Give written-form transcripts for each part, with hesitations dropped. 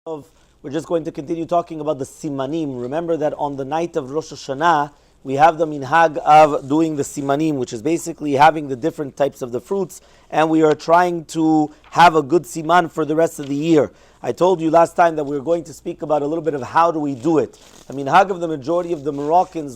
We're just going to continue talking about the Simanim. Remember that on the night of Rosh Hashana, we have the minhag of doing the Simanim, which is basically having the different types of the fruits, and we are trying to have a good Siman for the rest of the year. I told you last time that we were going to speak about a little bit of how do we do it. The minhag of the majority of the Moroccans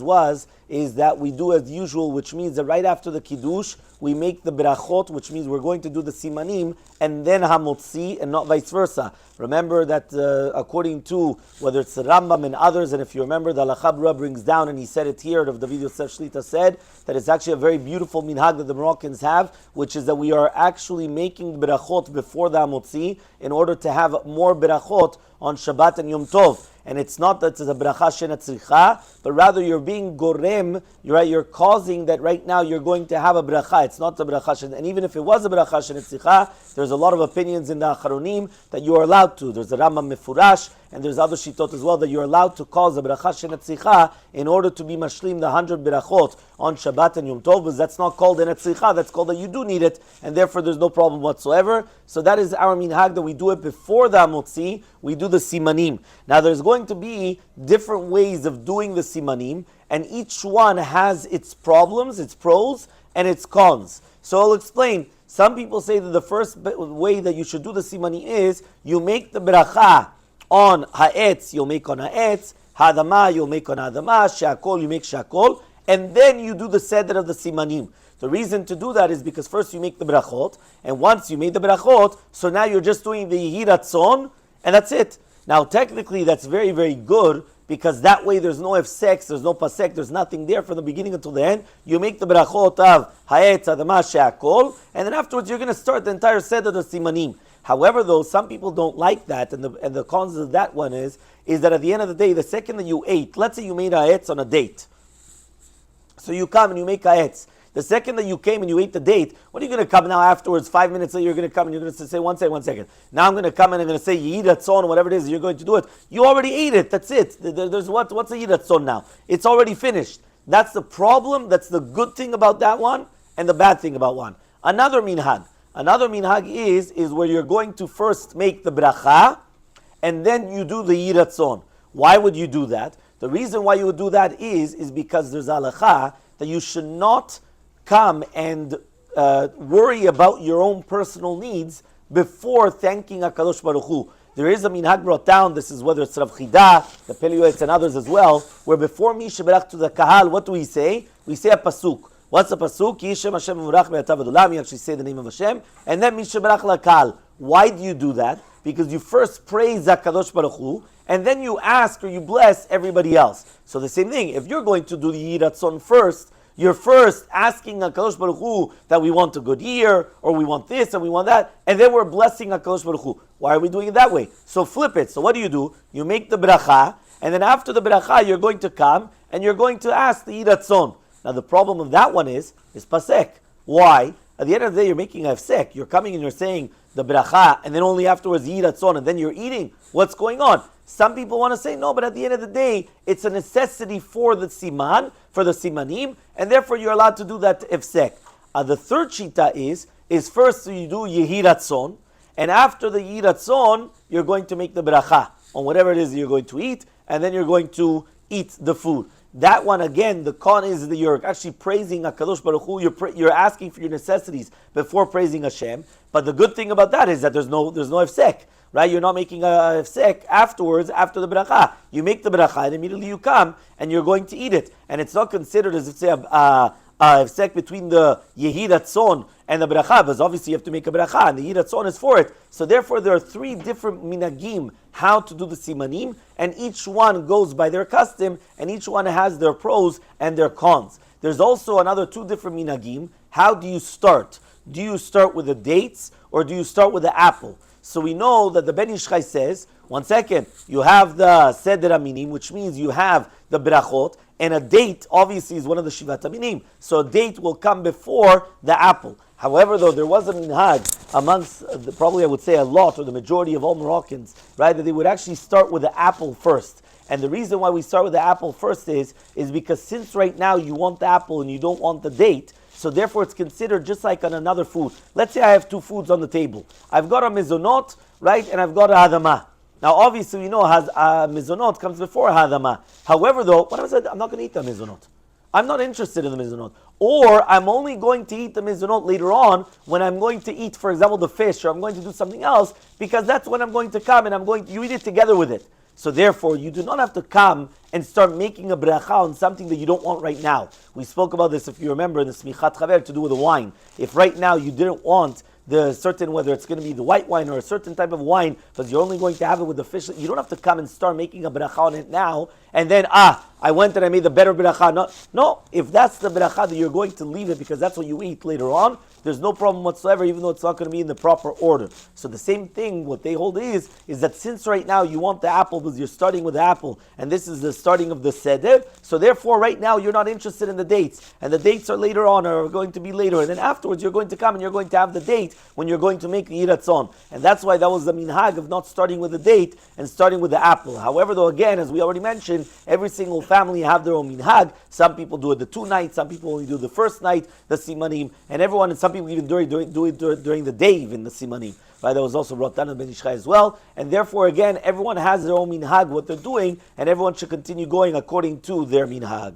is that we do as usual, which means that right after the Kiddush, we make the brachot, which means we're going to do the simanim, and then hamotzi, and not vice versa. Remember that according to whether it's the Rambam and others, and if you remember, the Alachabra brings down, and he said it here, of the video Shlita said, that it's actually a very beautiful minhag that the Moroccans have, which is that we are actually making brachot before the hamotzi in order to have more brachot on Shabbat and Yom Tov. And it's not that it's a bracha shena tzricha, but rather you're being gorem, you're causing that right now you're going to have a bracha. It's not the bracha shena, and even if it was a bracha shena tzricha, there's a lot of opinions in the Acharonim that you are allowed to. There's the Rambam Mefurash, and there's other shitot as well, that you're allowed to cause a bracha shena tzricha in order to be mashlim the 100 brachot on Shabbat and Yom Tov, because that's not called an tzricha, that's called that you do need it, and therefore there's no problem whatsoever. So that is our minhag, that we do it before the hamotzi, we do the simanim. Now there's going to be different ways of doing the simanim, and each one has its problems, its pros, and its cons. So I'll explain. Some people say that the first way that you should do the simanim is, you make the bracha on ha'etz, you'll make on ha'etz, ha'adama, you'll make on ha'adama, she'akol, you make she'akol, and then you do the seder of the simanim. The reason to do that is because first you make the brachot, and once you made the brachot, so now you're just doing the yehi ratzon, and that's it. Now technically that's very, very good, because that way there's no efsek, there's no pasek, there's nothing there from the beginning until the end. You make the brachot of ha'etz, adama, she'akol, and then afterwards you're going to start the entire set of the simanim. However, though, some people don't like that, and the cons of that one is that at the end of the day, the second that you ate, let's say you made ha'etz on a date. So you come and you make ha'etz. The second that you came and you ate the date, what are you going to come now afterwards? 5 minutes later, you're going to come and you're going to say, one second. Now I'm going to come and I'm going to say, Yid Ratzon, whatever it is, you're going to do it. You already ate it. That's it. There's what's a Yid Ratzon now? It's already finished. That's the problem. That's the good thing about that one and the bad thing about one. Another minhag is where you're going to first make the bracha and then you do the Yid Ratzon. Why would you do that? The reason why you would do that is because there's halacha that you should not come and worry about your own personal needs before thanking HaKadosh Baruch Hu. There is a minhag brought down, this is whether it's Rav Chida, the Pelioetz and others as well, where before Mi Sheberach to the Kahal, what do we say? We say a pasuk. What's a pasuk? Yishem Hashem V'urach Me'atav Adolam, you actually say the name of Hashem, and then Mi Sheberach LaKahal. Why do you do that? Because you first praise HaKadosh Baruch Hu, and then you ask or you bless everybody else. So the same thing, if you're going to do the Yid Ratzon first, you're first asking HaKadosh Baruch Hu that we want a good year, or we want this and we want that, and then we're blessing HaKadosh Baruch Hu. Why are we doing it that way? So flip it. So what do? You make the bracha, and then after the bracha, you're going to come, and you're going to ask the Yid Ratzon. Now the problem of that one is pasek. Why? At the end of the day, you're making a hefsek. You're coming and you're saying the bracha, and then only afterwards Yid Ratzon, and then you're eating. What's going on? Some people want to say, no, but at the end of the day, it's a necessity for the siman, for the simanim, and therefore you're allowed to do that ifsek. The third shita is first you do yehi ratzon, and after the yehi ratzon, you're going to make the bracha on whatever it is you're going to eat, and then you're going to eat the food. That one, again, the con is that you're actually praising HaKadosh Baruch Hu, you're asking for your necessities before praising Hashem, but the good thing about that is that there's no ifsek. Right, you're not making a hefsek afterwards, after the bracha. You make the bracha, and immediately you come, and you're going to eat it. And it's not considered as if, say, a hefsek between the yehi ratzon and the bracha, because obviously you have to make a bracha, and the yehi ratzon is for it. So therefore, there are 3 different minagim, how to do the simanim, and each one goes by their custom, and each one has their pros and their cons. There's also another 2 different minagim. How do you start? Do you start with the dates, or do you start with the apple? So we know that the Ben Ishchai says, one second, you have the Seder Aminim, which means you have the Brachot, and a date obviously is one of the Shivat Aminim. So a date will come before the apple. However, though, there was a minhag amongst, probably I would say a lot, or the majority of all Moroccans, right, that they would actually start with the apple first. And the reason why we start with the apple first is because since right now you want the apple and you don't want the date, so therefore it's considered just like on another food. Let's say I have 2 foods on the table. I've got a mezonot, right, and I've got a adama. Now, obviously, we know has mizonot comes before hadama. However, though, what I said, I'm not going to eat the mizonot. I'm not interested in the mizonot. Or I'm only going to eat the mizonot later on when I'm going to eat, for example, the fish, or I'm going to do something else, because that's when I'm going to come and you eat it together with it. So therefore, you do not have to come and start making a bracha on something that you don't want right now. We spoke about this, if you remember, in the smichat chaver, to do with the wine. If right now you didn't want the certain, whether it's going to be the white wine or a certain type of wine, because you're only going to have it with the fish, you don't have to come and start making a bracha on it now, and then, I went and I made the better bracha. No, if that's the bracha that you're going to leave it because that's what you eat later on, there's no problem whatsoever, even though it's not going to be in the proper order. So the same thing, what they hold is that since right now you want the apple because you're starting with the apple, and this is the starting of the seder, so therefore right now you're not interested in the dates, and the dates are later on, or are going to be later, and then afterwards you're going to come and you're going to have the date when you're going to make the yiratzon. And that's why that was the minhag of not starting with the date and starting with the apple. However, though, again, as we already mentioned, every single family have their own minhag. Some people do it the 2 nights, some people only do the first night, the simanim, and everyone, and some people even do it during the day, even the simanim. Right? That was also brought down in Ben Ishchai as well. And therefore, again, everyone has their own minhag, what they're doing, and everyone should continue going according to their minhag.